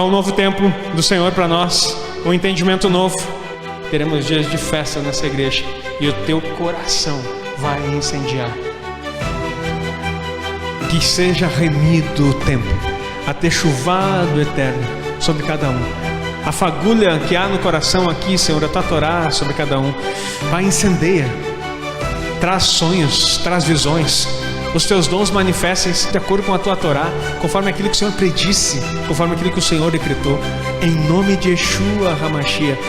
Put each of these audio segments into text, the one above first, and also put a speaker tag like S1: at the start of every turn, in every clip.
S1: um novo tempo do Senhor para nós, um entendimento novo. Teremos dias de festa nessa igreja e o teu coração vai incendiar. Que seja remido o tempo, a techuvá eterno sobre cada um. A fagulha que há no coração aqui, Senhor, a tua Torá sobre cada um. Vai, incendeia. Traz sonhos, traz visões. Os teus dons manifestem-se de acordo com a tua Torá, conforme aquilo que o Senhor predisse, conforme aquilo que o Senhor decretou. Em nome de Yeshua HaMashiach.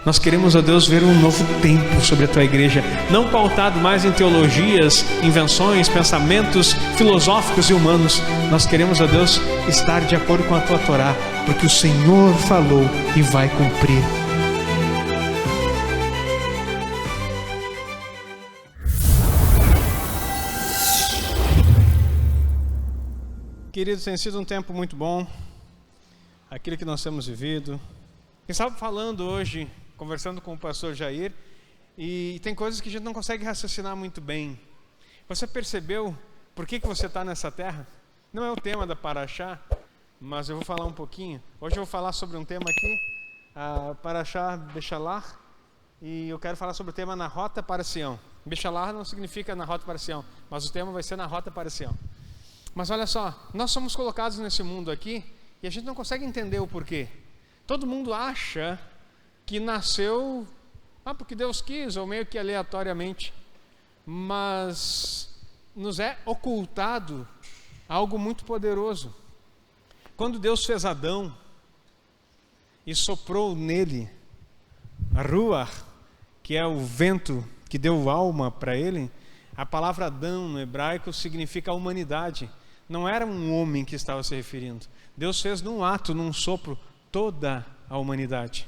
S1: Nós queremos, ó Deus, ver um novo tempo sobre a tua igreja, não pautado mais em teologias, invenções, pensamentos filosóficos e humanos. Nós queremos, ó Deus, estar de acordo com a tua Torá, porque o Senhor falou e vai cumprir. Queridos, tem sido um tempo muito bom, aquilo que nós temos vivido. Quem estava falando hoje, conversando com o pastor Jair, e tem coisas que a gente não consegue raciocinar muito bem. Você percebeu por que você está nessa terra? Não é o tema da Parashá, mas eu vou falar um pouquinho. Hoje eu vou falar sobre um tema aqui, a Parashá Beshalach, e eu quero falar sobre o tema na rota para Sião. Beshalach não significa na rota para Sião, mas o tema vai ser na rota para Sião. Mas olha só, nós somos colocados nesse mundo aqui e a gente não consegue entender o porquê. Todo mundo acha que nasceu porque Deus quis, ou meio que aleatoriamente, mas nos é ocultado algo muito poderoso. Quando Deus fez Adão e soprou nele a Ruach, que é o vento que deu alma para ele, a palavra Adão no hebraico significa a humanidade. Não era um homem que estava se referindo. Deus fez num ato, num sopro, toda a humanidade.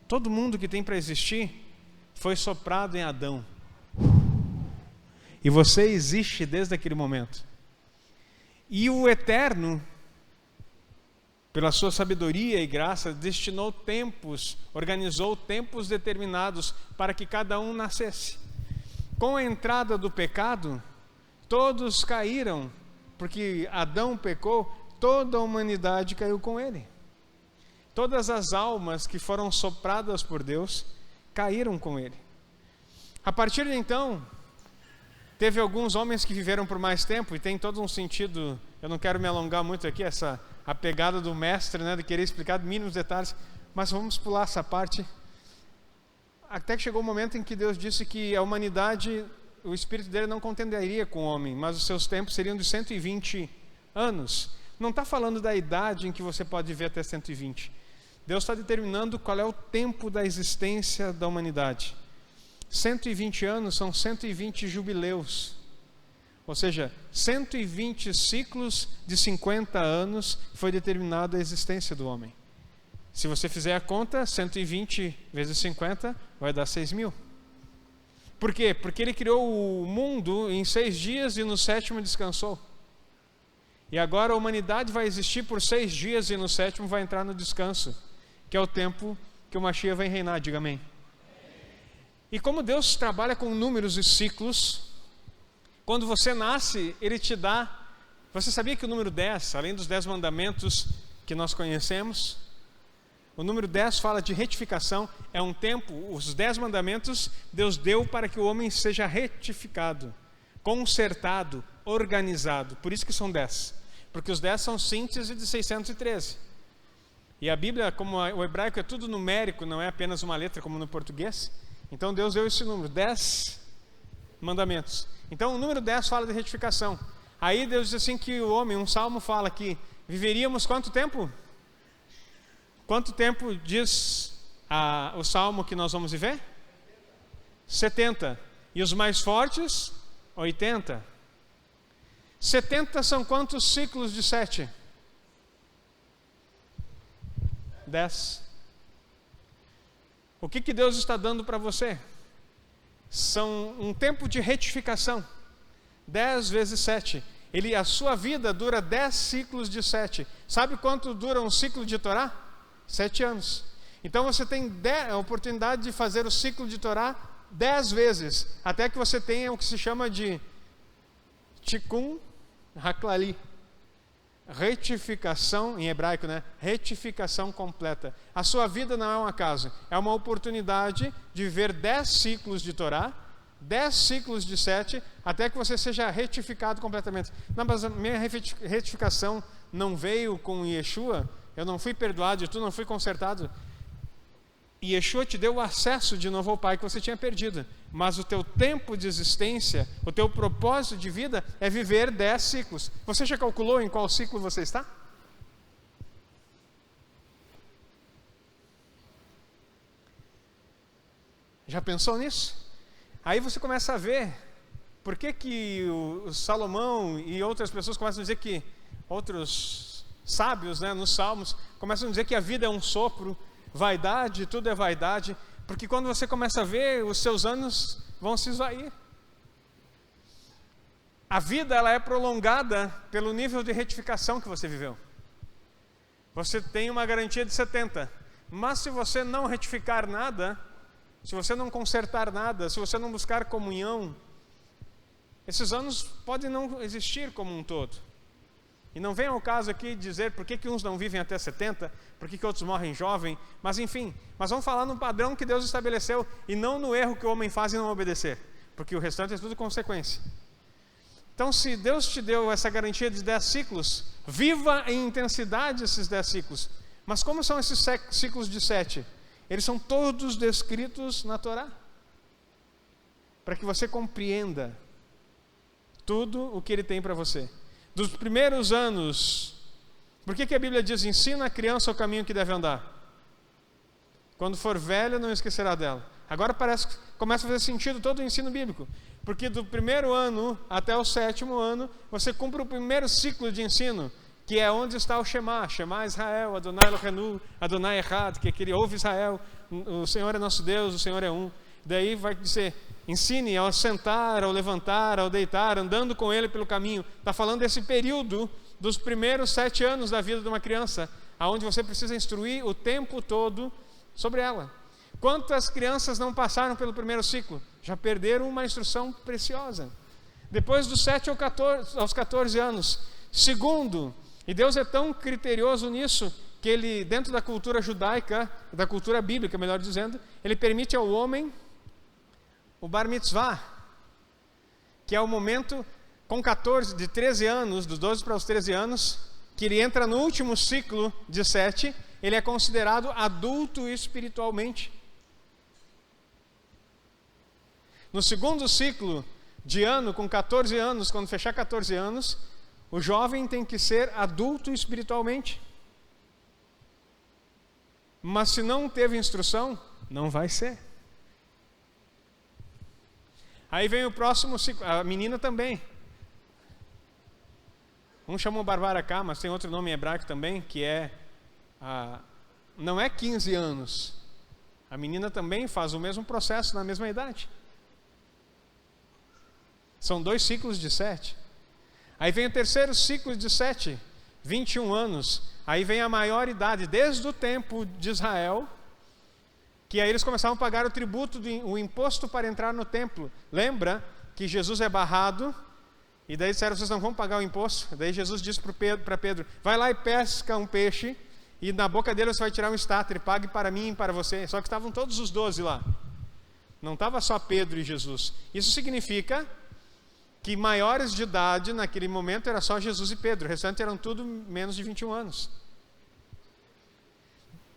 S1: Todo mundo que tem para existir foi soprado em Adão. E você existe desde aquele momento. E o Eterno, pela sua sabedoria e graça, destinou tempos, organizou tempos determinados para que cada um nascesse. Com a entrada do pecado, todos caíram, porque Adão pecou, toda a humanidade caiu com ele. Todas as almas que foram sopradas por Deus caíram com ele. A partir de então, teve alguns homens que viveram por mais tempo, e tem todo um sentido, eu não quero me alongar muito aqui, a pegada do mestre, de querer explicar mínimos detalhes, mas vamos pular essa parte. Até que chegou o momento em que Deus disse que a humanidade, o espírito dele não contenderia com o homem, mas os seus tempos seriam de 120 anos. Não está falando da idade em que você pode viver até 120. Deus está determinando qual é o tempo da existência da humanidade. 120 anos são 120 jubileus. Ou seja, 120 ciclos de 50 anos foi determinada a existência do homem. Se você fizer a conta, 120 vezes 50 vai dar 6.000. Por quê? Porque ele criou o mundo em 6 dias e no 7º descansou. E agora a humanidade vai existir por 6 dias e no 7º vai entrar no descanso, que é o tempo que o Mashiach vai reinar, diga amém. E como Deus trabalha com números e ciclos, quando você nasce, Ele te dá... Você sabia que o número 10, além dos 10 mandamentos que nós conhecemos, o número 10 fala de retificação, é um tempo, os 10 mandamentos Deus deu para que o homem seja retificado, consertado, organizado. Por isso que são 10, porque os 10 são síntese de 613. E a Bíblia, como o hebraico é tudo numérico, não é apenas uma letra como no português, então Deus deu esse número, 10 mandamentos. Então o número 10 fala de retificação. Aí Deus diz assim que o homem, um salmo fala que viveríamos quanto tempo? Quanto tempo diz o salmo que nós vamos viver? 70. E os mais fortes? 80. 70 são quantos ciclos de 7? 10. O que Deus está dando para você? São um tempo de retificação. 10 vezes 7. A sua vida dura 10 ciclos de 7. Sabe quanto dura um ciclo de Torá? 7 anos. Então você tem a oportunidade de fazer o ciclo de Torá 10 vezes, até que você tenha o que se chama de Tikkun Haklali. retificação, em hebraico, né? Retificação completa. A sua vida não é um acaso, é uma oportunidade de viver 10 ciclos de Torá, 10 ciclos de 7, até que você seja retificado completamente. Não, mas a minha retificação não veio com Yeshua, eu não fui perdoado e tu não fui consertado. Yeshua te deu o acesso de novo ao Pai que você tinha perdido, mas o teu tempo de existência, o teu propósito de vida é viver 10 ciclos. Você já calculou em qual ciclo você está? Já pensou nisso? Aí você começa a ver por que o Salomão e outras pessoas começam a dizer que, outros sábios, né, nos Salmos, começam a dizer que a vida é um sopro, vaidade, tudo é vaidade, porque quando você começa a ver, os seus anos vão se esvair. A vida, ela é prolongada pelo nível de retificação que você viveu. Você tem uma garantia de 70, mas se você não retificar nada, se você não consertar nada, se você não buscar comunhão, esses anos podem não existir como um todo. E não vem ao caso aqui dizer por que uns não vivem até 70, por que outros morrem jovem, mas enfim, mas vamos falar no padrão que Deus estabeleceu e não no erro que o homem faz em não obedecer, porque o restante é tudo consequência. Então, se Deus te deu essa garantia de 10 ciclos, viva em intensidade esses 10 ciclos. Mas como são esses ciclos de 7? Eles são todos descritos na Torá, para que você compreenda tudo o que Ele tem para você. Dos primeiros anos, por que a Bíblia diz, ensina a criança o caminho que deve andar? Quando for velha, não esquecerá dela. Agora parece que começa a fazer sentido todo o ensino bíblico, porque do primeiro ano até o 7º ano, você cumpre o primeiro ciclo de ensino, que é onde está o Shema Israel, Adonai Elohenu, Adonai Echad, que é aquele ouve Israel, o Senhor é nosso Deus, o Senhor é um. Daí vai dizer, ensine ao sentar, ao levantar, ao deitar, andando com Ele pelo caminho. Está falando desse período dos primeiros 7 anos da vida de uma criança, aonde você precisa instruir o tempo todo sobre ela. Quantas crianças não passaram pelo primeiro ciclo? Já perderam uma instrução preciosa. Depois dos 7 aos 14 anos. Segundo, e Deus é tão criterioso nisso, que Ele, dentro da cultura judaica, da cultura bíblica, melhor dizendo, Ele permite ao homem o bar mitzvah, que é o momento, com 13 anos, dos 12 para os 13 anos, que ele entra no último ciclo de 7, ele é considerado adulto espiritualmente. No segundo ciclo de ano, com 14 anos, quando fechar 14 anos, o jovem tem que ser adulto espiritualmente. Mas se não teve instrução, não vai ser. Aí vem o próximo ciclo, a menina também. Um chamou Barbara cá, mas tem outro nome em hebraico também, que é, não é 15 anos. A menina também faz o mesmo processo na mesma idade. São 2 ciclos de 7. Aí vem o terceiro ciclo de 7, 21 anos. Aí vem a maior idade, desde o tempo de Israel, que aí eles começavam a pagar o tributo, o imposto para entrar no templo. Lembra que Jesus é barrado, e daí disseram, vocês não vão pagar o imposto? Daí Jesus disse para Pedro, vai lá e pesca um peixe, e na boca dele você vai tirar um estáter, pague para mim e para você. Só que estavam todos os 12 lá. Não estava só Pedro e Jesus. Isso significa que maiores de idade, naquele momento, era só Jesus e Pedro. O restante eram tudo menos de 21 anos.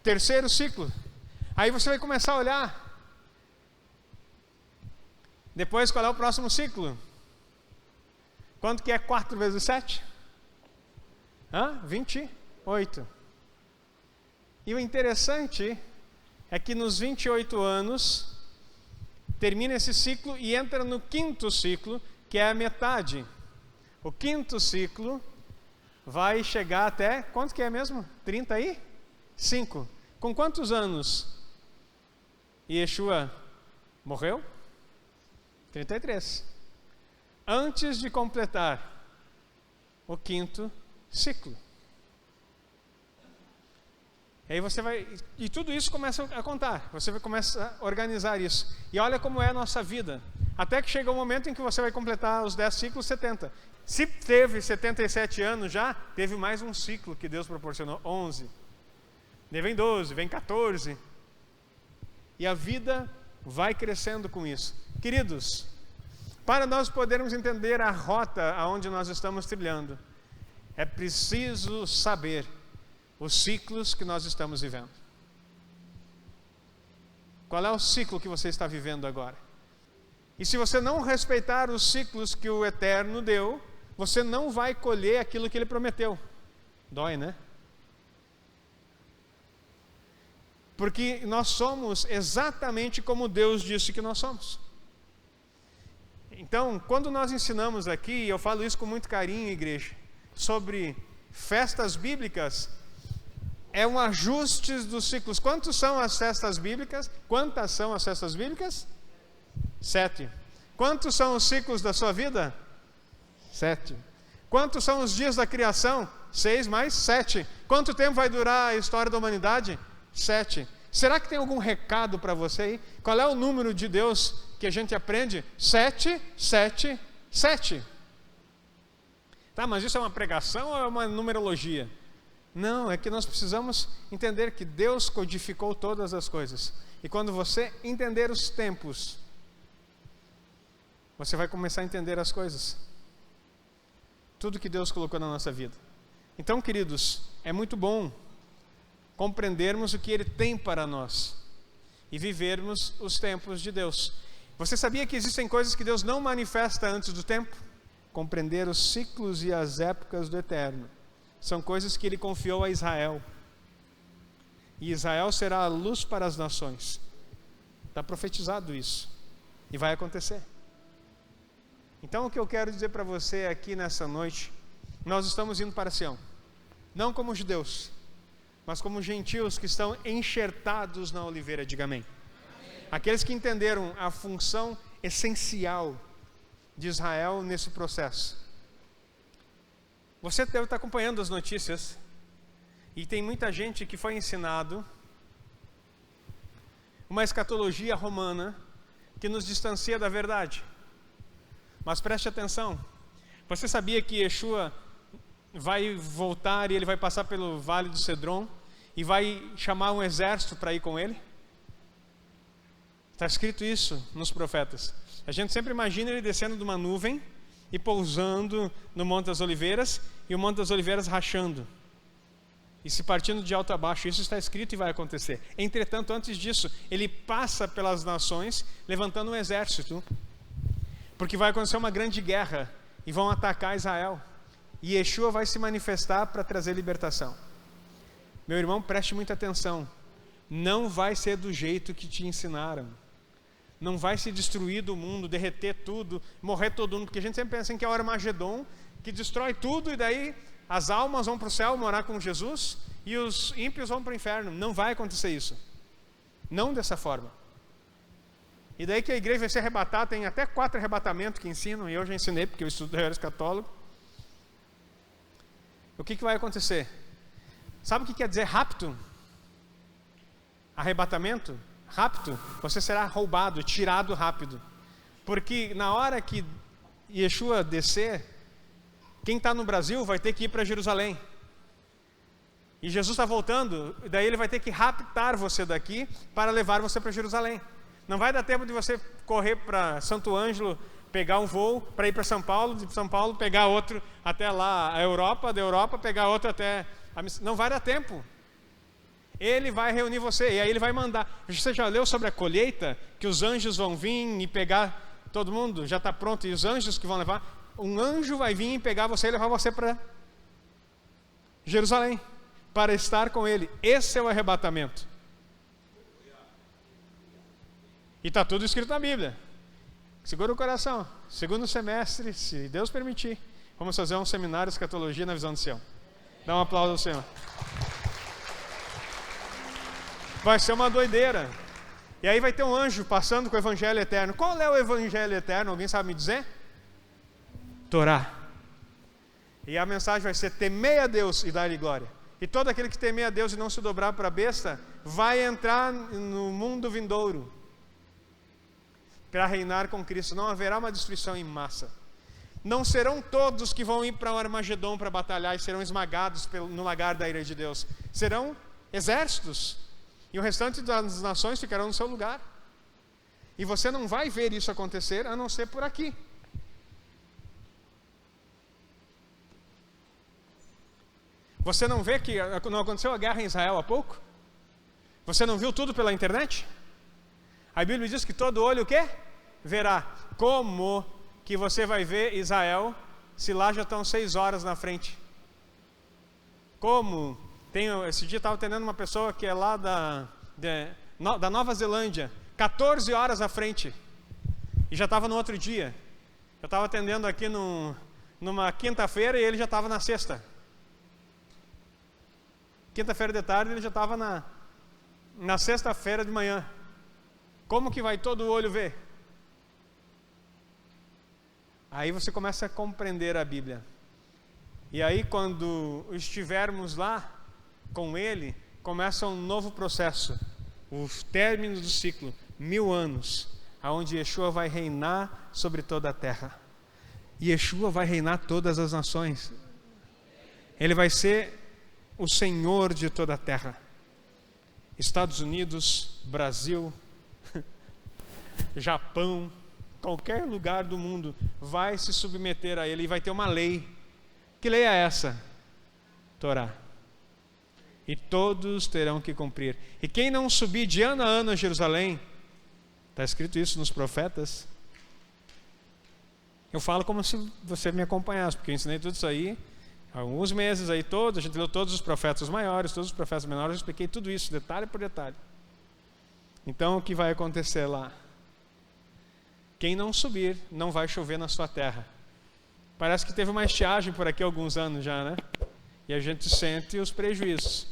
S1: Terceiro ciclo. Aí você vai começar a olhar. Depois, qual é o próximo ciclo? Quanto que é 4 vezes 7? 28. E o interessante é que nos 28 anos, termina esse ciclo e entra no 5º ciclo, que é a metade. O 5º ciclo vai chegar até, quanto que é mesmo? 35. Com quantos anos Yeshua morreu? 33. Antes de completar o 5º ciclo. E aí você vai, e tudo isso começa a contar, você vai começar a organizar isso. E olha como é a nossa vida. até que chega o momento em que você vai completar os 10 ciclos, 70. Se teve 77 anos já, teve mais um ciclo que Deus proporcionou, 11. Daí vem 12, vem 14. E a vida vai crescendo com isso. Queridos, para nós podermos entender a rota aonde nós estamos trilhando, é preciso saber os ciclos que nós estamos vivendo. Qual é o ciclo que você está vivendo agora? E se você não respeitar os ciclos que o Eterno deu, você não vai colher aquilo que Ele prometeu. Dói, né? Porque nós somos exatamente como Deus disse que nós somos. Então, quando nós ensinamos aqui, e eu falo isso com muito carinho, igreja, sobre festas bíblicas, é um ajuste dos ciclos. Quantos são as festas bíblicas? Quantas são as festas bíblicas? 7. Quantos são os ciclos da sua vida? 7. Quantos são os dias da criação? 6 mais 7. Quanto tempo vai durar a história da humanidade? 7. Será que tem algum recado para você aí? Qual é o número de Deus que a gente aprende? 7, 7, 7. Tá, mas isso é uma pregação ou é uma numerologia? Não, é que nós precisamos entender que Deus codificou todas as coisas. E quando você entender os tempos, você vai começar a entender as coisas. Tudo que Deus colocou na nossa vida. Então, queridos, é muito bom compreendermos o que Ele tem para nós e vivermos os tempos de Deus. Você sabia que existem coisas que Deus não manifesta antes do tempo? Compreender os ciclos e as épocas do Eterno são coisas que Ele confiou a Israel. E Israel será a luz para as nações. Está profetizado isso. E vai acontecer. Então o que eu quero dizer para você aqui nessa noite, nós estamos indo para Sião. Não como judeus, mas como gentios que estão enxertados na oliveira. Diga amém. Aqueles que entenderam a função essencial de Israel nesse processo. Você deve estar acompanhando as notícias, e tem muita gente que foi ensinado uma escatologia romana que nos distancia da verdade. Mas preste atenção, você sabia que Yeshua vai voltar e ele vai passar pelo Vale do Cedron e vai chamar um exército para ir com ele? Está escrito isso nos profetas. A gente sempre imagina ele descendo de uma nuvem e pousando no Monte das Oliveiras, e o Monte das Oliveiras rachando e se partindo de alto a baixo. Isso está escrito e vai acontecer. Entretanto, antes disso, ele passa pelas nações levantando um exército, porque vai acontecer uma grande guerra e vão atacar Israel, e Yeshua vai se manifestar para trazer libertação. Meu irmão, preste muita atenção. Não vai ser do jeito que te ensinaram. Não vai se destruir do mundo, derreter tudo, morrer todo mundo, porque a gente sempre pensa em que é o Armagedon, que destrói tudo, e daí as almas vão para o céu morar com Jesus, e os ímpios vão para o inferno. Não vai acontecer isso. Não dessa forma. E daí que a igreja vai ser arrebatada, tem até 4 arrebatamentos que ensinam, e eu já ensinei, porque eu estudo católico. O que vai acontecer? Sabe o que quer dizer rapto? Arrebatamento? Rapto, você será roubado, tirado rápido. Porque na hora que Yeshua descer, quem está no Brasil vai ter que ir para Jerusalém. E Jesus está voltando, daí ele vai ter que raptar você daqui para levar você para Jerusalém. Não vai dar tempo de você correr para Santo Ângelo, pegar um voo para ir para São Paulo, de São Paulo pegar outro até lá, a Europa, da Europa pegar outro até... Não vai dar tempo. Ele vai reunir você, e aí ele vai mandar. Você já leu sobre a colheita? Que os anjos vão vir e pegar todo mundo? Já está pronto, e os anjos que vão levar? Um anjo vai vir e pegar você e levar você para Jerusalém, para estar com ele. Esse é o arrebatamento. E está tudo escrito na Bíblia. Segura o coração. Segundo semestre, se Deus permitir, vamos fazer um seminário de escatologia na visão do Sião. Dá um aplauso ao Senhor. Vai ser uma doideira. E aí vai ter um anjo passando com o Evangelho Eterno. Qual é o Evangelho Eterno? Alguém sabe me dizer? Torá. E a mensagem vai ser: temei a Deus e dar-lhe glória. E todo aquele que temer a Deus e não se dobrar para a besta vai entrar no mundo vindouro. para reinar com Cristo. Não haverá uma destruição em massa. Não serão todos que vão ir para o Armagedon para batalhar e serão esmagados no lagar da ira de Deus. Serão exércitos. E o restante das nações ficarão no seu lugar. E você não vai ver isso acontecer a não ser por aqui. Você não vê que não aconteceu a guerra em Israel há pouco? Você não viu tudo pela internet? A Bíblia diz que todo olho o quê? Verá. Como que você vai ver Israel se lá já estão 6 horas na frente? Como? Esse dia estava atendendo uma pessoa que é lá da Nova Zelândia, 14 horas à frente, e já estava no outro dia. Eu estava atendendo aqui numa quinta-feira e ele já estava na sexta. Quinta-feira de tarde ele já estava na sexta-feira de manhã. Como que vai todo o olho ver? Aí você começa a compreender a Bíblia. E aí quando estivermos lá com Ele, começa um novo processo. Os términos do ciclo, 1000 anos, aonde Yeshua vai reinar sobre toda a terra. E Yeshua vai reinar todas as nações. Ele vai ser o Senhor de toda a terra. Estados Unidos, Brasil, Japão, qualquer lugar do mundo vai se submeter a Ele e vai ter uma lei. Que lei é essa? Torá. E todos terão que cumprir. E quem não subir de ano a ano a Jerusalém, está escrito isso nos profetas. Eu falo como se você me acompanhasse, porque eu ensinei tudo isso aí há alguns meses aí todos, a gente leu todos os profetas maiores, todos os profetas menores, eu expliquei tudo isso, detalhe por detalhe. Então o que vai acontecer lá? Quem não subir, não vai chover na sua terra. Parece que teve uma estiagem por aqui há alguns anos já, né? E a gente sente os prejuízos.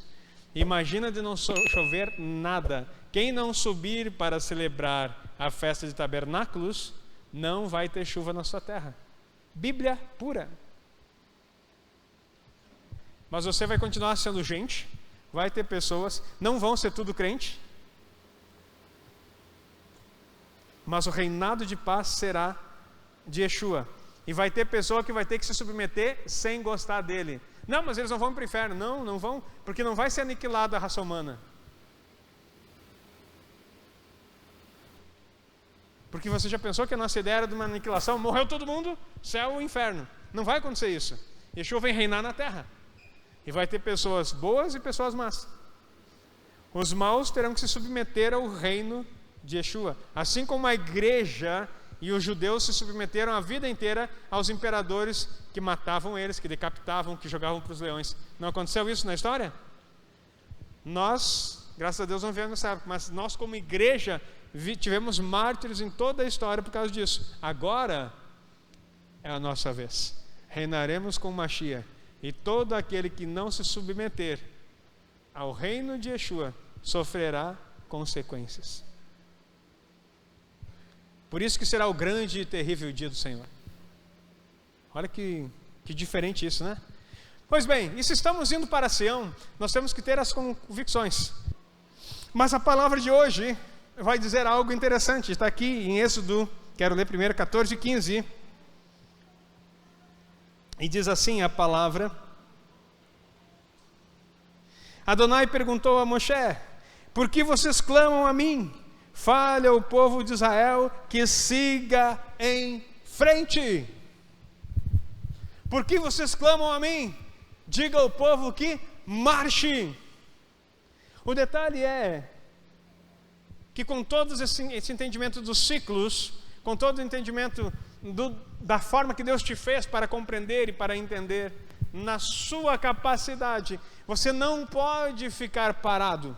S1: Imagina de não chover nada. Quem não subir para celebrar a festa de tabernáculos, não vai ter chuva na sua terra. Bíblia pura. Mas você vai continuar sendo gente, vai ter pessoas, não vão ser tudo crente, mas o reinado de paz será de Yeshua. E vai ter pessoa que vai ter que se submeter sem gostar dele. Não, mas eles não vão para o inferno. Não, não vão, porque não vai ser aniquilada a raça humana. Porque você já pensou que a nossa ideia era de uma aniquilação? Morreu todo mundo, céu ou inferno. Não vai acontecer isso. Yeshua vem reinar na terra. E vai ter pessoas boas e pessoas más. Os maus terão que se submeter ao reino de Yeshua. Assim como a igreja e os judeus se submeteram a vida inteira aos imperadores que matavam eles, que decapitavam, que jogavam para os leões. Não aconteceu isso na história? Nós, graças a Deus, não vivemos nessa época, mas nós como igreja tivemos mártires em toda a história por causa disso. Agora é a nossa vez. Reinaremos com Mashiach. E todo aquele que não se submeter ao reino de Yeshua sofrerá consequências. Por isso que será o grande e terrível dia do Senhor. Olha que diferente isso, né? Pois bem, e se estamos indo para Sião, nós temos que ter as convicções. Mas a palavra de hoje vai dizer algo interessante. Está aqui em Êxodo, quero ler primeiro 14 e 15. E diz assim a palavra: Adonai perguntou a Moshe: por que vocês clamam a mim? Fale ao povo de Israel que siga em frente. Por que vocês clamam a mim? Diga ao povo que marche. O detalhe é que com todo esse entendimento dos ciclos, com todo o entendimento da forma que Deus te fez para compreender e para entender, na sua capacidade, você não pode ficar parado.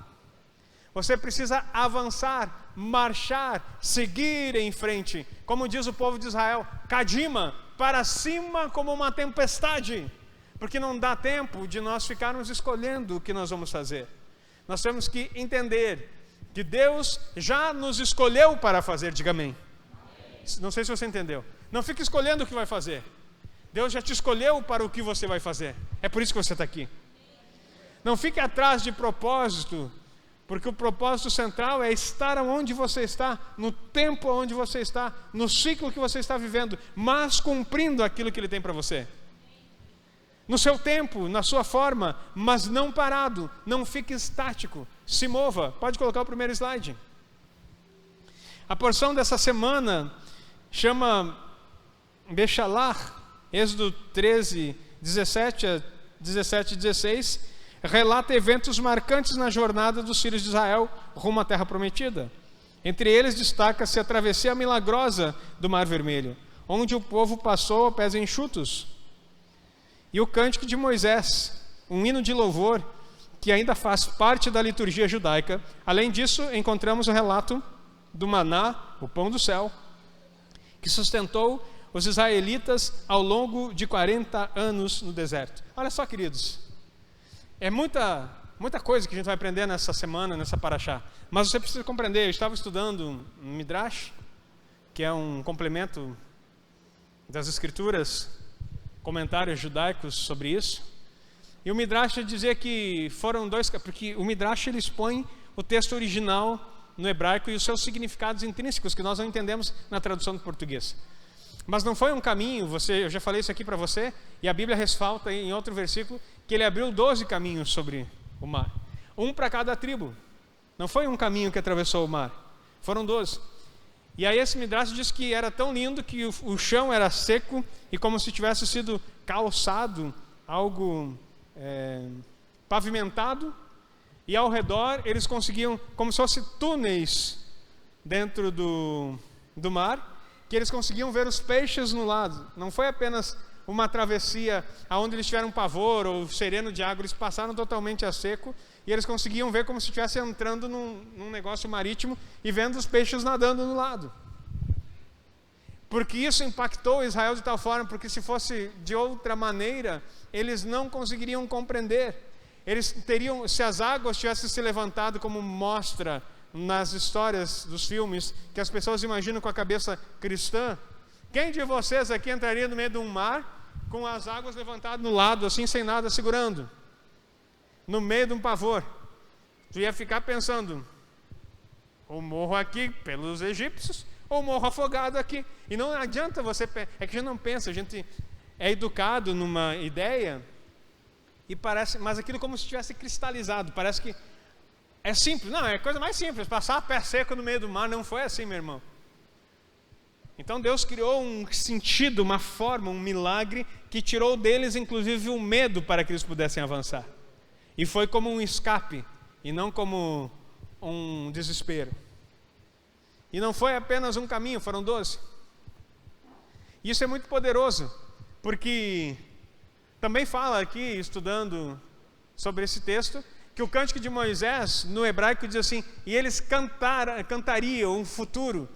S1: Você precisa avançar, marchar, seguir em frente. Como diz o povo de Israel, Kadima, para cima como uma tempestade. Porque não dá tempo de nós ficarmos escolhendo o que nós vamos fazer. Nós temos que entender que Deus já nos escolheu para fazer, diga amém. Não sei se você entendeu. Não fique escolhendo o que vai fazer. Deus já te escolheu para o que você vai fazer. É por isso que você está aqui. Não fique atrás de propósito Porque o propósito central é estar onde você está, no tempo onde você está, no ciclo que você está vivendo, mas cumprindo aquilo que Ele tem para você. No seu tempo, na sua forma, mas não parado, não fique estático, se mova. Pode colocar o primeiro slide. A porção dessa semana chama Bechalar, Êxodo 13, 17 a 17 e 16, relata eventos marcantes na jornada dos filhos de Israel rumo à terra prometida. Entre eles destaca-se a travessia milagrosa do Mar Vermelho, onde o povo passou a pés enxutos, e o cântico de Moisés, um hino de louvor que ainda faz parte da liturgia judaica. Além disso, encontramos o relato do maná, o pão do céu, que sustentou os israelitas ao longo de 40 anos no deserto. Olha só, queridos, é muita coisa que a gente vai aprender nessa semana, nessa paraxá. Mas você precisa compreender, eu estava estudando um Midrash, que é um complemento das escrituras, comentários judaicos sobre isso. E o Midrash dizia que foram dois, porque o Midrash ele expõe o texto original no hebraico e os seus significados intrínsecos, que nós não entendemos na tradução do português. Mas não foi um caminho, eu já falei isso aqui para você, e a Bíblia ressalta em outro versículo, que ele abriu 12 caminhos sobre o mar. Um para cada tribo. Não foi um caminho que atravessou o mar, foram 12. E aí esse Midrash diz que era tão lindo que o chão era seco e como se tivesse sido calçado, algo pavimentado, e ao redor eles conseguiam, como se fossem túneis dentro do mar, que eles conseguiam ver os peixes no lado. Não foi apenas uma travessia onde eles tiveram pavor ou sereno de água, eles passaram totalmente a seco e eles conseguiam ver como se estivesse entrando num negócio marítimo e vendo os peixes nadando no lado. Porque isso impactou Israel de tal forma, porque se fosse de outra maneira, eles não conseguiriam compreender. Eles teriam, se as águas tivessem se levantado como mostra nas histórias dos filmes, que as pessoas imaginam com a cabeça cristã, quem de vocês aqui entraria no meio de um mar com as águas levantadas no lado, assim, sem nada segurando? No meio de um pavor. Tu ia ficar pensando, ou morro aqui pelos egípcios, ou morro afogado aqui. E não adianta você... É que a gente não pensa, a gente é educado numa ideia, e parece, mas aquilo como se tivesse cristalizado, parece que é simples. Não, é a coisa mais simples, passar a pé seco no meio do mar. Não foi assim, meu irmão. Então Deus criou um sentido, uma forma, um milagre que tirou deles inclusive o medo para que eles pudessem avançar. E foi como um escape e não como um desespero. E não foi apenas um caminho, foram 12. Isso é muito poderoso, porque também fala aqui, estudando sobre esse texto, que o cântico de Moisés, no hebraico, diz assim, e eles cantariam um futuro,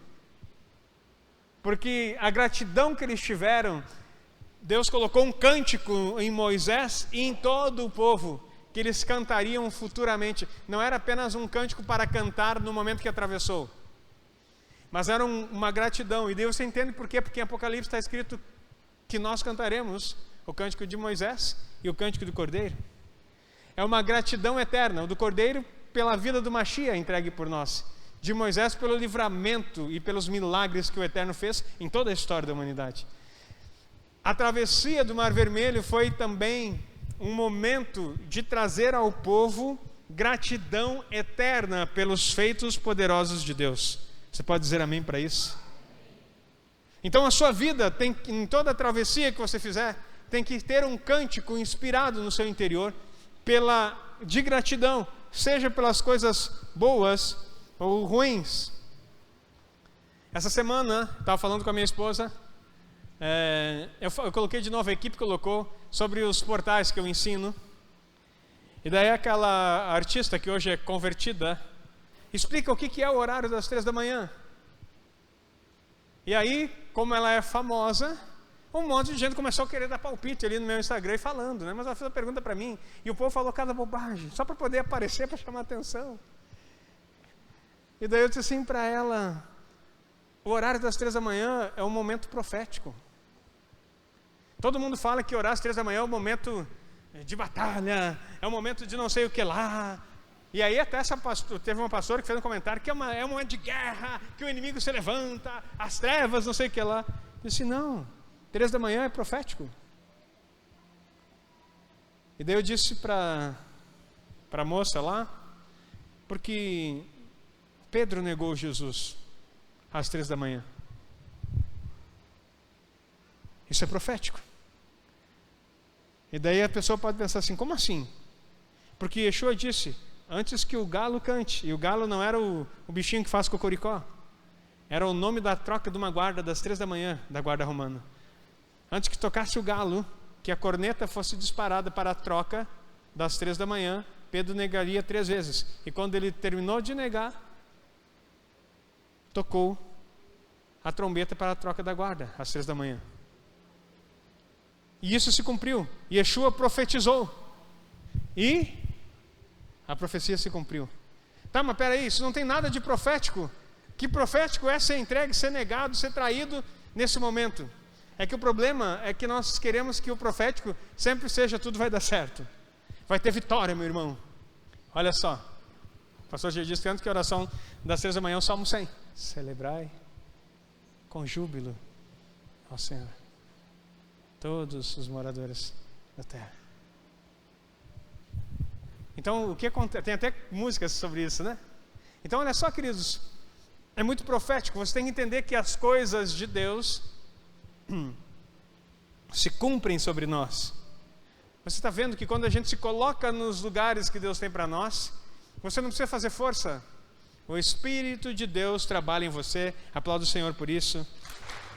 S1: porque a gratidão que eles tiveram, Deus colocou um cântico em Moisés e em todo o povo, que eles cantariam futuramente. Não era apenas um cântico para cantar no momento que atravessou, mas era uma gratidão. E daí você entende por quê? Porque em Apocalipse está escrito que nós cantaremos o cântico de Moisés e o cântico do Cordeiro. É uma gratidão eterna, o do Cordeiro pela vida do Mashiach entregue por nós, de Moisés pelo livramento e pelos milagres que o Eterno fez em toda a história da humanidade. A travessia do Mar Vermelho foi também um momento de trazer ao povo gratidão eterna pelos feitos poderosos de Deus. Você pode dizer amém para isso? Então a sua vida tem, em toda a travessia que você fizer, tem que ter um cântico inspirado no seu interior de gratidão, seja pelas coisas boas ou ruins. Essa semana, estava falando com a minha esposa, eu coloquei de novo, a equipe colocou, sobre os portais que eu ensino, e daí aquela artista que hoje é convertida, explica o que é o horário das 3 da manhã. E aí, como ela é famosa, um monte de gente começou a querer dar palpite ali no meu Instagram e falando, né? Mas ela fez uma pergunta para mim, e o povo falou cada bobagem, só para poder aparecer, para chamar atenção. E daí eu disse assim para ela, o horário das 3 da manhã é um momento profético. Todo mundo fala que orar às 3 da manhã é um momento de batalha, é um momento de não sei o que lá. E aí até teve uma pastora que fez um comentário que é um momento de guerra, que o inimigo se levanta, as trevas, não sei o que lá. Eu disse, não, 3 da manhã é profético. E daí eu disse para a moça lá, porque Pedro negou Jesus às 3 da manhã. Isso é profético. E daí a pessoa pode pensar assim, como assim? Porque Yeshua disse, antes que o galo cante, e o galo não era o bichinho que faz cocoricó, era o nome da troca de uma guarda das 3 da manhã, da guarda romana. Antes que tocasse o galo, que a corneta fosse disparada para a troca das 3 da manhã, Pedro negaria 3 vezes. E quando ele terminou de negar, tocou a trombeta para a troca da guarda, às 3 da manhã. E isso se cumpriu. Yeshua profetizou. E a profecia se cumpriu. Tá, mas peraí, isso não tem nada de profético. Que profético é ser entregue, ser negado, ser traído nesse momento? É que o problema é que nós queremos que o profético sempre seja tudo vai dar certo. Vai ter vitória, meu irmão. Olha só. O pastor já disse antes que a oração das 3 da manhã é o Salmo 100. Celebrai com júbilo ao Senhor todos os moradores da terra. Então, o que acontece? Tem até músicas sobre isso, né? Então, olha só, queridos, é muito profético. Você tem que entender que as coisas de Deus se cumprem sobre nós. Você está vendo que quando a gente se coloca nos lugares que Deus tem para nós, você não precisa fazer força. O Espírito de Deus trabalha em você. Aplauda o Senhor por isso.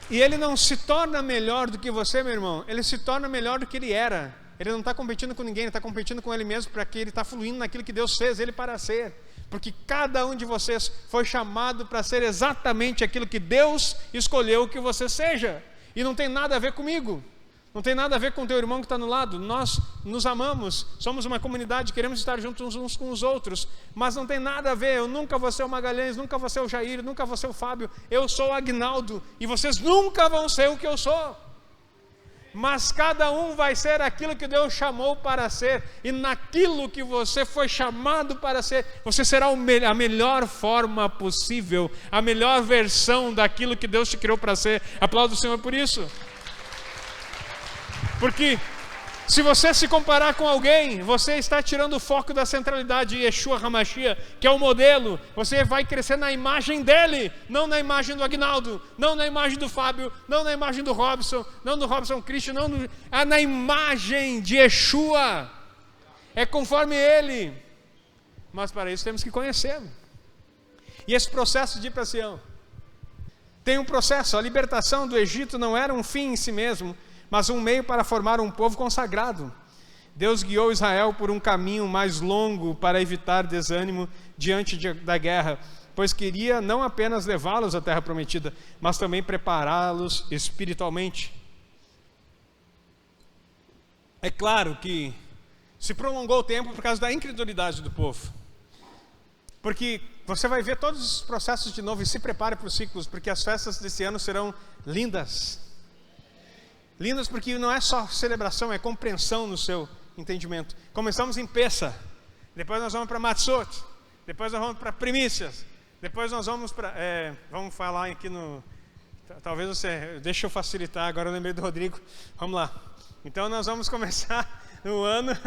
S1: E Ele não se torna melhor do que você, meu irmão. Ele se torna melhor do que Ele era. Ele não está competindo com ninguém, Ele está competindo com Ele mesmo, para que Ele está fluindo naquilo que Deus fez Ele para ser. Porque cada um de vocês foi chamado para ser exatamente aquilo que Deus escolheu que você seja. E não tem nada a ver comigo. Não tem nada a ver com o teu irmão que está no lado. Nós nos amamos, somos uma comunidade, queremos estar juntos uns com os outros, mas não tem nada a ver. Eu nunca vou ser o Magalhães, nunca vou ser o Jair, nunca vou ser o Fábio. Eu sou o Agnaldo e vocês nunca vão ser o que eu sou. Mas cada um vai ser aquilo que Deus chamou para ser, e naquilo que você foi chamado para ser, você será a melhor forma possível, a melhor versão daquilo que Deus te criou para ser. Aplauda o Senhor por isso. Porque se você se comparar com alguém, você está tirando o foco da centralidade de Yeshua HaMashiach, que é o modelo. Você vai crescer na imagem dele, não na imagem do Agnaldo, não na imagem do Fábio, não na imagem do Robson, não do Robson Christian, é na imagem de Yeshua. É conforme ele. Mas para isso temos que conhecê-lo. E esse processo de ir para Sião tem um processo. A libertação do Egito não era um fim em si mesmo, mas um meio para formar um povo consagrado. Deus guiou Israel por um caminho mais longo para evitar desânimo diante da guerra, pois queria não apenas levá-los à terra prometida, mas também prepará-los espiritualmente. É claro que se prolongou o tempo por causa da incredulidade do povo, porque você vai ver todos os processos de novo e se prepare para os ciclos, porque as festas desse ano serão lindas. Lindas porque não é só celebração, é compreensão no seu entendimento. Começamos em Pessa, depois nós vamos para Matzot, depois nós vamos para Primícias, depois nós vamos para... vamos falar aqui no... Talvez você... Deixa eu facilitar, agora eu lembrei do Rodrigo. Vamos lá. Então nós vamos começar no ano...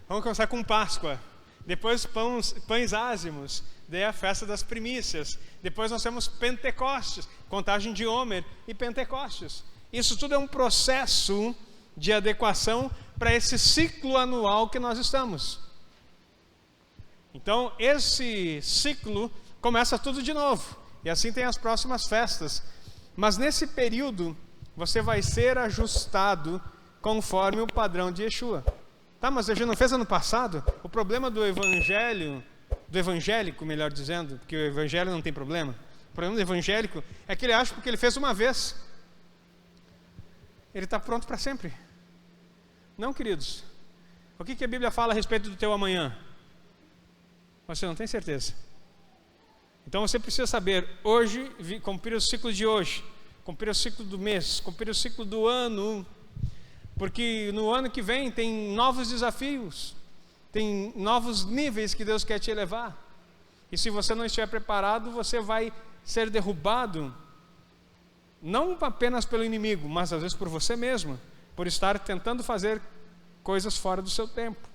S1: Vamos começar com Páscoa, depois pães ázimos, daí a festa das primícias, depois nós temos Pentecostes, contagem de Homer e Pentecostes. Isso tudo é um processo de adequação para esse ciclo anual que nós estamos. Então, esse ciclo começa tudo de novo. E assim tem as próximas festas. Mas nesse período, você vai ser ajustado conforme o padrão de Yeshua. Tá, mas a gente não fez ano passado? O problema do evangélico, melhor dizendo, porque o evangelho não tem problema. O problema do evangélico é que ele acha porque ele fez uma vez, ele está pronto para sempre. Não, queridos. O que a Bíblia fala a respeito do teu amanhã? Você não tem certeza. Então você precisa saber, hoje, cumprir o ciclo de hoje, cumprir o ciclo do mês, cumprir o ciclo do ano, porque no ano que vem tem novos desafios. tem novos níveis que Deus quer te elevar. E se você não estiver preparado, você vai ser derrubado, não apenas pelo inimigo, mas às vezes por você mesmo, por estar tentando fazer coisas fora do seu tempo.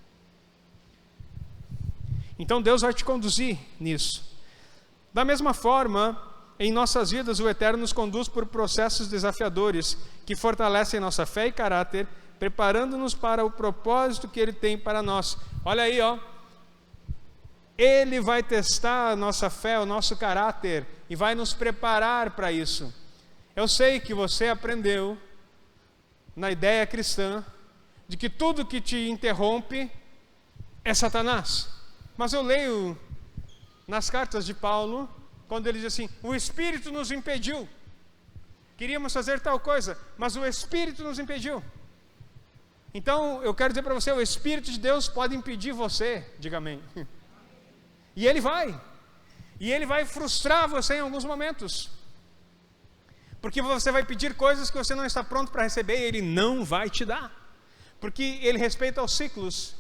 S1: Então Deus vai te conduzir nisso. Da mesma forma, em nossas vidas, o Eterno nos conduz por processos desafiadores que fortalecem nossa fé e caráter, preparando-nos para o propósito que Ele tem para nós. Olha aí, ó. Ele vai testar a nossa fé, o nosso caráter, e vai nos preparar para isso. Eu sei que você aprendeu, na ideia cristã, de que tudo que te interrompe é Satanás. Mas eu leio nas cartas de Paulo, quando ele diz assim: o Espírito nos impediu. Queríamos fazer tal coisa, mas o Espírito nos impediu. Então, eu quero dizer para você, o Espírito de Deus pode impedir você, diga amém. E Ele vai frustrar você em alguns momentos. Porque você vai pedir coisas que você não está pronto para receber e Ele não vai te dar. Porque Ele respeita os ciclos.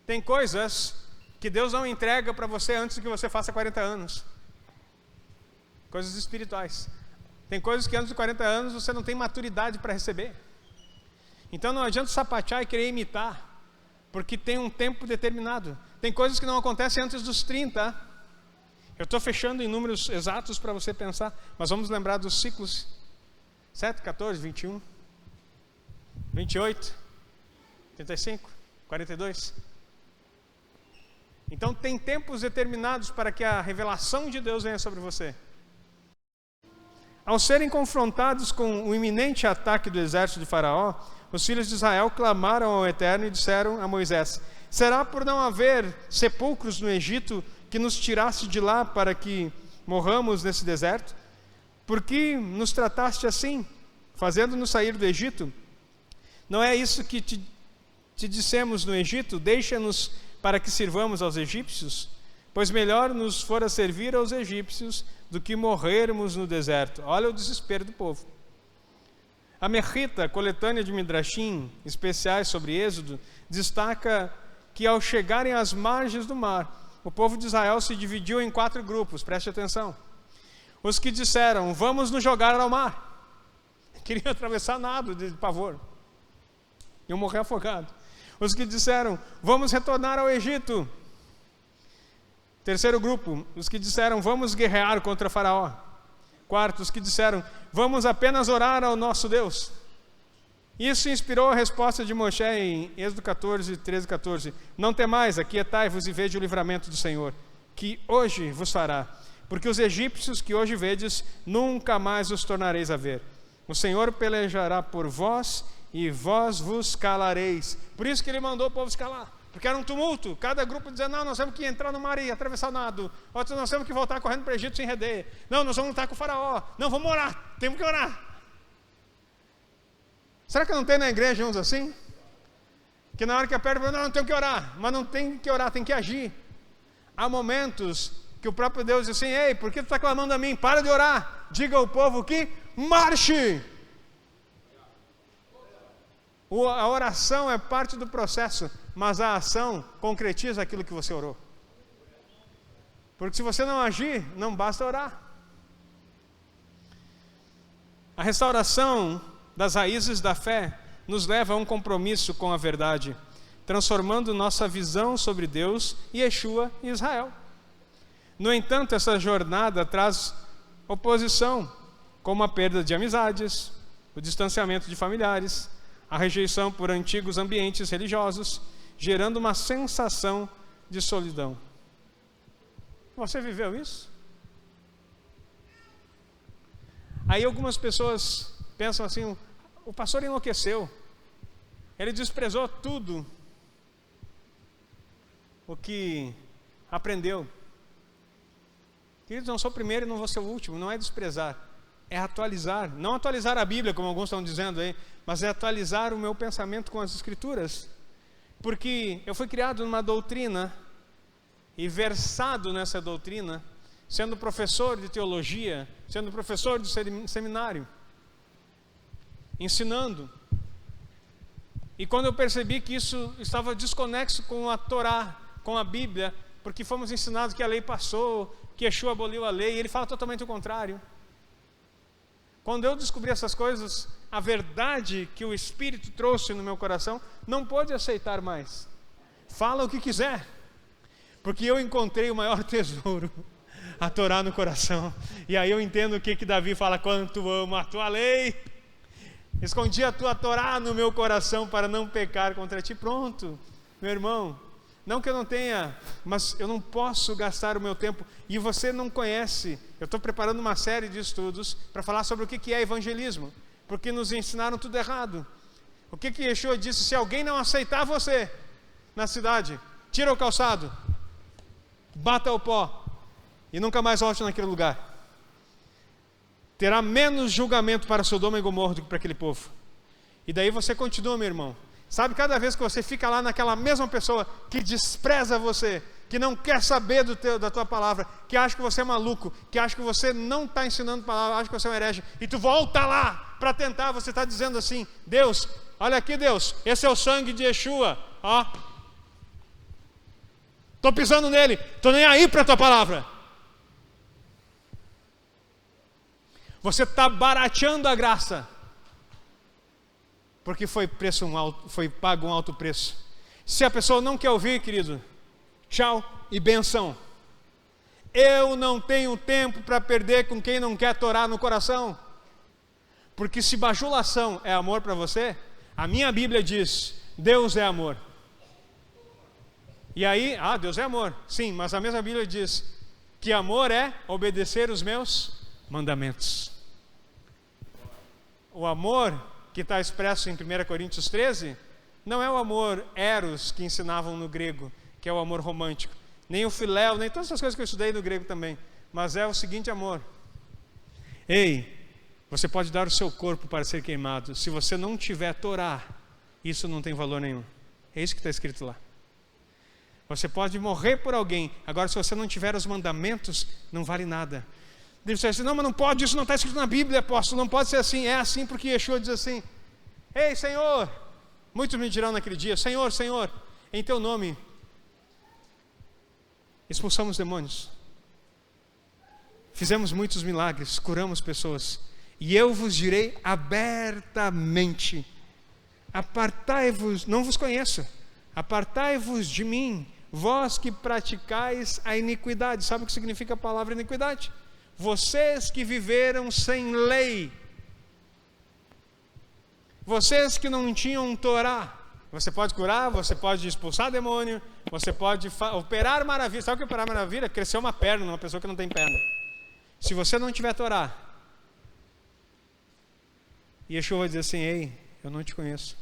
S1: Tem coisas que Deus não entrega para você antes que você faça 40 anos. Coisas espirituais. Tem coisas que antes de 40 anos você não tem maturidade para receber. Então não adianta sapatear e querer imitar, porque tem um tempo determinado. Tem coisas que não acontecem antes dos 30. Eu estou fechando em números exatos para você pensar, mas vamos lembrar dos ciclos. 7, 14, 21, 28, 35, 42. Então tem tempos determinados para que a revelação de Deus venha sobre você. Ao serem confrontados com o iminente ataque do exército de Faraó, os filhos de Israel clamaram ao Eterno e disseram a Moisés: será por não haver sepulcros no Egito que nos tiraste de lá para que morramos nesse deserto? Por que nos trataste assim, fazendo-nos sair do Egito? Não é isso que te dissemos no Egito: deixa-nos para que sirvamos aos egípcios? Pois melhor nos fora servir aos egípcios do que morrermos no deserto. Olha o desespero do povo. A Merrita, coletânea de Midrashim especiais sobre Êxodo, destaca que ao chegarem às margens do mar, o povo de Israel se dividiu em 4 grupos, preste atenção. Os que disseram: vamos nos jogar ao mar. Queriam atravessar nado de pavor. Iam morrer afogados. Os que disseram: vamos retornar ao Egito. Terceiro grupo, os que disseram: vamos guerrear contra Faraó. Quarto, os que disseram: vamos apenas orar ao nosso Deus. Isso inspirou a resposta de Moshe em Êxodo 14, 13, 14. Não temais, aquietai-vos e vede o livramento do Senhor, que hoje vos fará. Porque os egípcios que hoje vedes, nunca mais os tornareis a ver. O Senhor pelejará por vós e vós vos calareis. Por isso que Ele mandou o povo se calar. Porque era um tumulto, cada grupo dizendo: não, nós temos que entrar no mar e atravessar o nado. Outros: nós temos que voltar correndo para o Egito sem render. Não, nós vamos lutar com o Faraó. Não, vamos orar, temos que orar. Será que não tem na igreja uns assim? Que na hora que aperta, não tem que orar. Mas não tem que orar, tem que agir. Há momentos que o próprio Deus diz assim: ei, por que tu está clamando a mim? Para de orar. Diga ao povo que marche. A oração é parte do processo, mas a ação concretiza aquilo que você orou. Porque se você não agir, não basta orar. A restauração das raízes da fé nos leva a um compromisso com a verdade, transformando nossa visão sobre Deus, Yeshua e Israel. No entanto, essa jornada traz oposição, como a perda de amizades, o distanciamento de familiares, a rejeição por antigos ambientes religiosos, gerando uma sensação de solidão. Você viveu isso? Aí algumas pessoas pensam assim: o pastor enlouqueceu, ele desprezou tudo o que aprendeu. Queridos, não sou o primeiro e não vou ser o último. Não é desprezar, é atualizar. Não atualizar a Bíblia, como alguns estão dizendo aí, mas é atualizar o meu pensamento com as Escrituras. Porque eu fui criado numa doutrina e versado nessa doutrina, sendo professor de teologia, sendo professor de seminário, ensinando. E quando eu percebi que isso estava desconexo com a Torá, com a Bíblia, porque fomos ensinados que a lei passou, que Yeshua aboliu a lei, e ele fala totalmente o contrário. Quando eu descobri essas coisas, a verdade que o Espírito trouxe no meu coração, não pôde aceitar mais. Fala o que quiser, porque eu encontrei o maior tesouro, a Torá no coração. E aí eu entendo o que Davi fala: quanto amo a tua lei, escondi a tua Torá no meu coração para não pecar contra ti. Pronto, meu irmão, não que eu não tenha, mas eu não posso gastar o meu tempo. E você não conhece, eu estou preparando uma série de estudos para falar sobre o que é evangelismo, porque nos ensinaram tudo errado. O que Yeshua disse: se alguém não aceitar você na cidade, tira o calçado, bata o pó e nunca mais volte naquele lugar. Terá menos julgamento para Sodoma e Gomorra do que para aquele povo. E daí você continua, meu irmão. Sabe, cada vez que você fica lá naquela mesma pessoa que despreza você, que não quer saber da tua palavra, que acha que você é maluco, que acha que você não está ensinando palavra, acha que você é um herege, e tu volta lá para tentar, você está dizendo assim: Deus, olha aqui, Deus, esse é o sangue de Yeshua, ó, estou pisando nele, estou nem aí para a tua palavra. Você está barateando a graça, porque foi pago um alto preço. Se a pessoa não quer ouvir, querido, tchau e benção. Eu não tenho tempo para perder com quem não quer Torá no coração. Porque se bajulação é amor para você, a minha Bíblia diz: Deus é amor. E aí, Deus é amor. Sim, mas a mesma Bíblia diz que amor é obedecer os meus mandamentos. O amor que está expresso em 1 Coríntios 13, não é o amor eros que ensinavam no grego, que é o amor romântico, nem o filéu, nem todas essas coisas que eu estudei no grego também, mas é o seguinte amor: ei, você pode dar o seu corpo para ser queimado, se você não tiver Torá, isso não tem valor nenhum. É isso que está escrito lá. Você pode morrer por alguém, agora se você não tiver os mandamentos, não vale nada. Ele disse: não, mas não pode, isso não está escrito na Bíblia, apóstolo, não pode ser assim. É assim porque Yeshua diz assim: ei, Senhor, muitos me dirão naquele dia: Senhor, Senhor, em teu nome expulsamos demônios, fizemos muitos milagres, curamos pessoas, e eu vos direi abertamente: apartai-vos, não vos conheço, apartai-vos de mim, vós que praticais a iniquidade. Sabe o que significa a palavra iniquidade? Vocês que viveram sem lei, vocês que não tinham Torá. Você pode curar, você pode expulsar demônio, você pode operar maravilha. Sabe o que é operar maravilha? Crescer uma perna numa pessoa que não tem perna. Se você não tiver Torá, Yeshua vai dizer assim: ei, eu não te conheço.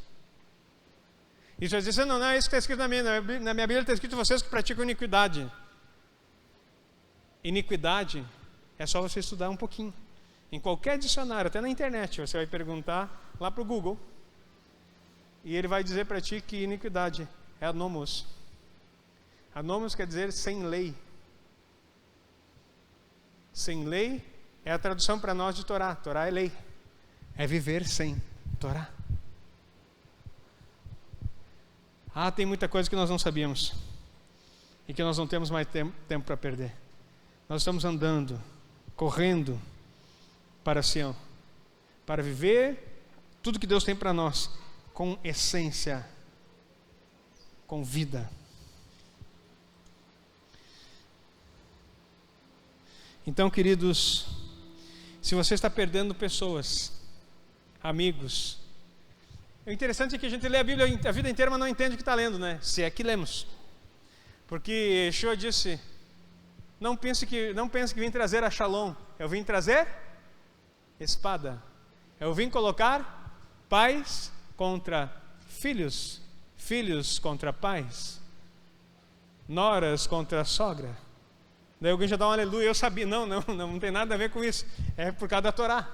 S1: E você vai dizer: não, é isso que está escrito na minha Bíblia está escrito: vocês que praticam iniquidade. Iniquidade é só você estudar um pouquinho. Em qualquer dicionário, até na internet, você vai perguntar lá para o Google, e ele vai dizer para ti que iniquidade é anomos. Anomos quer dizer sem lei. Sem lei é a tradução para nós de Torá. Torá é lei, é viver sem Torá. Tem muita coisa que nós não sabíamos e que nós não temos mais tempo para perder. Nós estamos andando, correndo para Sião, para viver tudo que Deus tem para nós, com essência, com vida. Então, queridos, se você está perdendo pessoas, amigos, o interessante é que a gente lê a Bíblia a vida inteira, mas não entende o que está lendo, né? Se é que lemos. Porque Yeshua disse: não pense que vim trazer a Shalom, eu vim trazer espada. Eu vim colocar pais contra filhos, filhos contra pais, noras contra sogra. Daí alguém já dá um aleluia. Eu sabia, não tem nada a ver com isso, é por causa da Torá.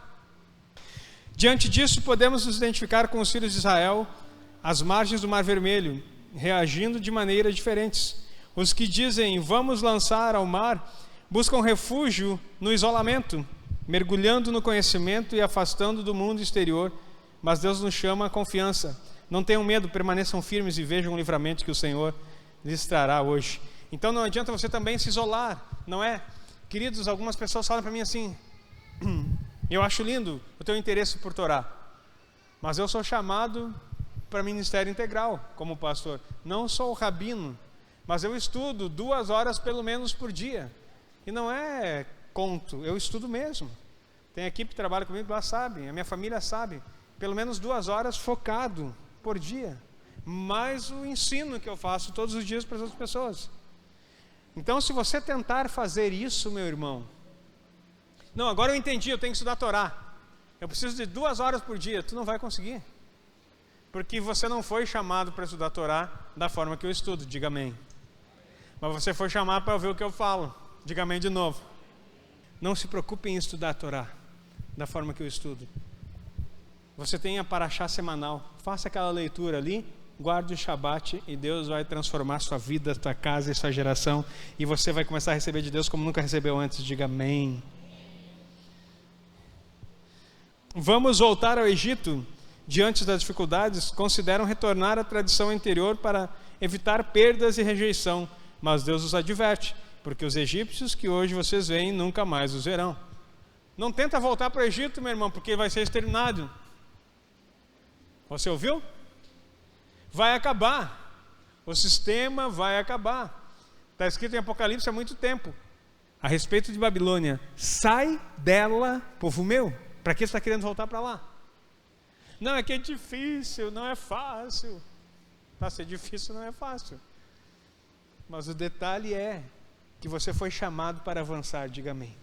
S1: Diante disso, podemos nos identificar com os filhos de Israel às margens do Mar Vermelho, reagindo de maneiras diferentes. Os que dizem: vamos lançar ao mar, buscam refúgio no isolamento, mergulhando no conhecimento e afastando do mundo exterior. Mas Deus nos chama à confiança. Não tenham medo, permaneçam firmes e vejam o livramento que o Senhor lhes trará hoje. Então não adianta você também se isolar, não é? Queridos, algumas pessoas falam para mim assim: eu acho lindo o teu interesse por Torá, mas eu sou chamado para ministério integral como pastor. Não sou rabino, mas eu estudo 2 horas pelo menos por dia. E não é conto, eu estudo mesmo. Tem equipe que trabalha comigo lá, sabe, a minha família sabe. Pelo menos 2 horas focado por dia. Mais o ensino que eu faço todos os dias para as outras pessoas. Então, se você tentar fazer isso, meu irmão, não, agora eu entendi, eu tenho que estudar Torá, eu preciso de 2 horas por dia, tu não vai conseguir, porque você não foi chamado para estudar Torá da forma que eu estudo, diga amém. Mas você foi chamado para ouvir o que eu falo, diga amém de novo. Não se preocupe em estudar Torá da forma que eu estudo. Você tem a paraxá semanal, faça aquela leitura ali, guarde o Shabat e Deus vai transformar sua vida, sua casa e sua geração, e você vai começar a receber de Deus como nunca recebeu antes, diga amém. Vamos voltar ao Egito. Diante das dificuldades, consideram retornar à tradição anterior para evitar perdas e rejeição, mas Deus os adverte, porque os egípcios que hoje vocês veem nunca mais os verão. Não tenta voltar para o Egito, meu irmão, porque vai ser exterminado. Você ouviu? Vai acabar. O sistema vai acabar. Está escrito em Apocalipse há muito tempo a respeito de Babilônia: sai dela, povo meu. Para que você está querendo voltar para lá? Não, é que é difícil, não é fácil. Tá, se é difícil, não é fácil. Mas o detalhe é que você foi chamado para avançar, diga amém.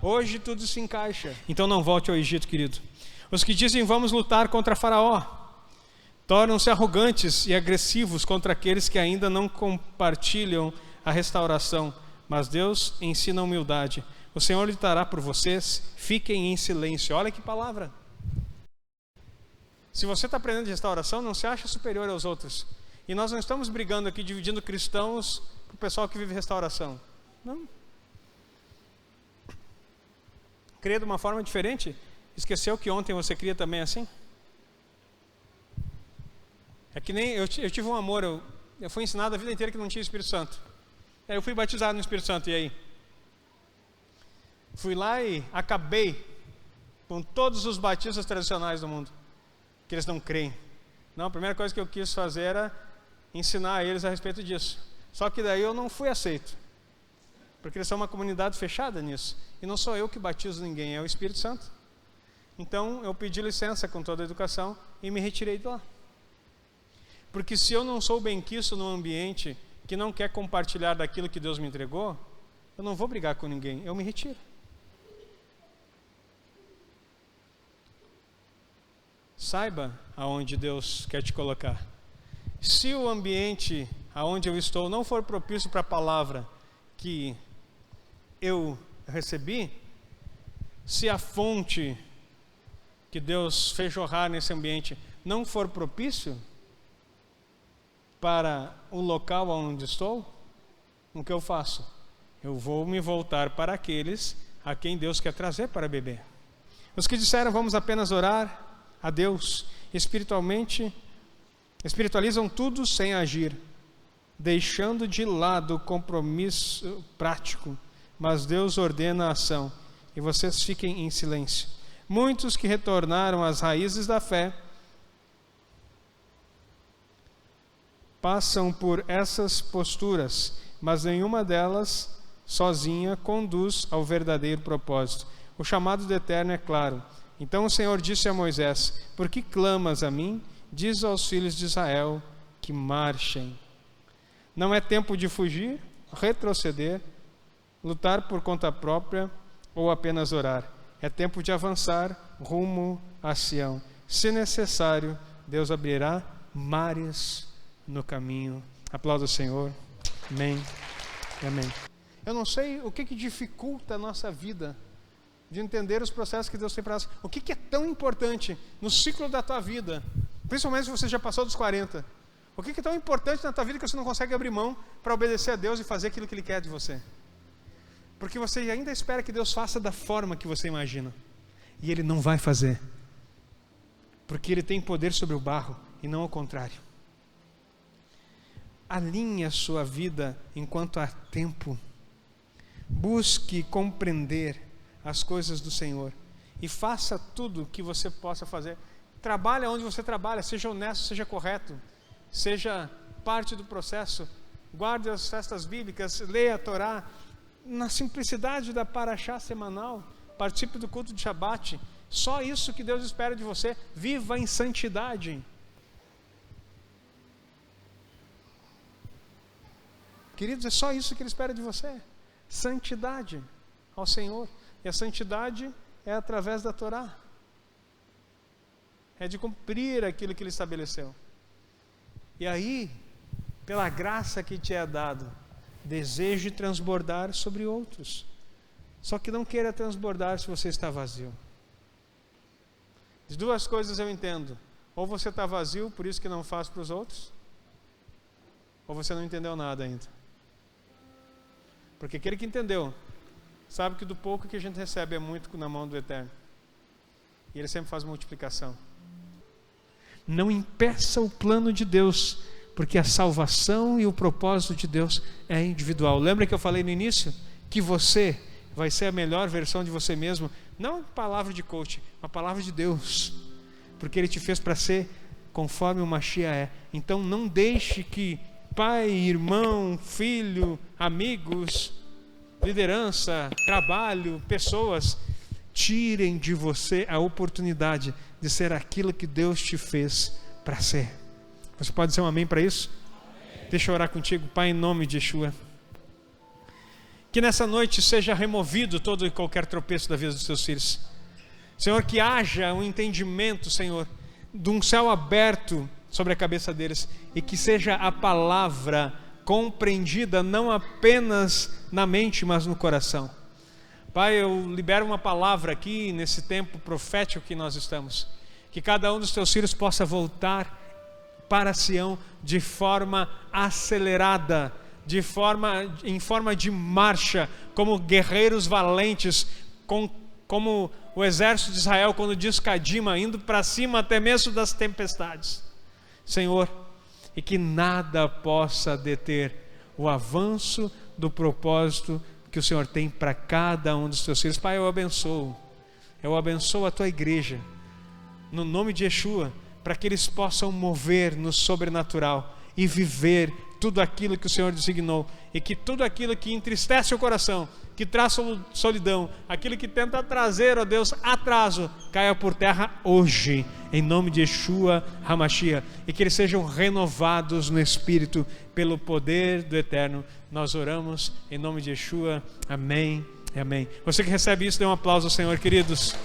S1: Hoje tudo se encaixa. Então não volte ao Egito, querido. Os que dizem vamos lutar contra Faraó tornam-se arrogantes e agressivos contra aqueles que ainda não compartilham a restauração. Mas Deus ensina a humildade. O Senhor lutará por vocês, fiquem em silêncio. Olha que palavra. Se você está aprendendo restauração, não se acha superior aos outros. E nós não estamos brigando aqui, dividindo cristãos para o pessoal que vive restauração. Não. Crer de uma forma diferente? Esqueceu que ontem você cria também assim? É que nem eu tive um amor, eu fui ensinado a vida inteira que não tinha Espírito Santo. Aí eu fui batizado no Espírito Santo, e aí? Fui lá e acabei com todos os batistas tradicionais do mundo, que eles não creem. Não, a primeira coisa que eu quis fazer era ensinar a eles a respeito disso. Só que daí eu não fui aceito, porque eles são uma comunidade fechada nisso. E não sou eu que batizo ninguém, é o Espírito Santo. Então eu pedi licença com toda a educação e me retirei de lá. Porque se eu não sou benquisto num ambiente que não quer compartilhar daquilo que Deus me entregou, eu não vou brigar com ninguém, eu me retiro. Saiba aonde Deus quer te colocar. Se o ambiente aonde eu estou não for propício para a palavra que eu recebi, se a fonte que Deus fez jorrar nesse ambiente não for propício para o local onde estou, o que eu faço? Eu vou me voltar para aqueles a quem Deus quer trazer para beber. Os que disseram vamos apenas orar a Deus, espiritualizam tudo sem agir, deixando de lado o compromisso prático, mas Deus ordena a ação, e vocês fiquem em silêncio. Muitos que retornaram às raízes da fé passam por essas posturas, mas nenhuma delas sozinha conduz ao verdadeiro propósito. O chamado do Eterno é claro. Então o Senhor disse a Moisés: por que clamas a mim? Diz aos filhos de Israel que marchem. Não é tempo de fugir, retroceder, lutar por conta própria ou apenas orar. É tempo de avançar rumo a Sião. Se necessário, Deus abrirá mares no caminho. Aplauda o Senhor. Amém. Amém. Eu não sei o que dificulta a nossa vida de entender os processos que Deus tem para nós. O que é tão importante no ciclo da tua vida, principalmente se você já passou dos 40? O que é tão importante na tua vida que você não consegue abrir mão para obedecer a Deus e fazer aquilo que Ele quer de você? Porque você ainda espera que Deus faça da forma que você imagina. E Ele não vai fazer. Porque Ele tem poder sobre o barro e não ao contrário. Alinhe a sua vida enquanto há tempo. Busque compreender as coisas do Senhor e faça tudo o que você possa fazer. Trabalhe onde você trabalha, seja honesto, seja correto, seja parte do processo. Guarde as festas bíblicas, leia a Torá, na simplicidade da paraxá semanal, participe do culto de Shabat. Só isso que Deus espera de você. Viva em santidade. Queridos, é só isso que Ele espera de você. Santidade ao Senhor. E a santidade é através da Torá. É de cumprir aquilo que Ele estabeleceu. E aí, pela graça que te é dado, deseje transbordar sobre outros. Só que não queira transbordar se você está vazio. De duas coisas eu entendo. Ou você está vazio, por isso que não faz para os outros, ou você não entendeu nada ainda. Porque aquele que entendeu, sabe que do pouco que a gente recebe é muito na mão do Eterno. E Ele sempre faz multiplicação. Não impeça o plano de Deus, porque a salvação e o propósito de Deus é individual. Lembra que eu falei no início? Que você vai ser a melhor versão de você mesmo. Não palavra de coach, uma palavra de Deus. Porque Ele te fez para ser conforme o Mashiach é. Então não deixe que pai, irmão, filho, amigos, liderança, trabalho, pessoas tirem de você a oportunidade de ser aquilo que Deus te fez para ser. Você pode dizer um amém para isso? Amém. Deixa eu orar contigo. Pai, em nome de Yeshua, que nessa noite seja removido todo e qualquer tropeço da vida dos teus filhos. Senhor, que haja um entendimento, Senhor, de um céu aberto sobre a cabeça deles, e que seja a palavra compreendida não apenas na mente, mas no coração. Pai, eu libero uma palavra aqui nesse tempo profético que nós estamos, que cada um dos teus filhos possa voltar para Sião de forma acelerada, em forma de marcha, como guerreiros valentes, como o exército de Israel quando diz Cadima, indo para cima até mesmo das tempestades. Senhor, e que nada possa deter o avanço do propósito que o Senhor tem para cada um dos teus filhos. Pai, eu abençoo a tua igreja, no nome de Yeshua, para que eles possam mover no sobrenatural e viver tudo aquilo que o Senhor designou, e que tudo aquilo que entristece o coração, que traz solidão, aquilo que tenta trazer, ó Deus, atraso, caia por terra hoje, em nome de Yeshua HaMashiach, e que eles sejam renovados no Espírito pelo poder do Eterno. Nós oramos em nome de Yeshua, amém e amém. Você que recebe isso, dê um aplauso ao Senhor, queridos.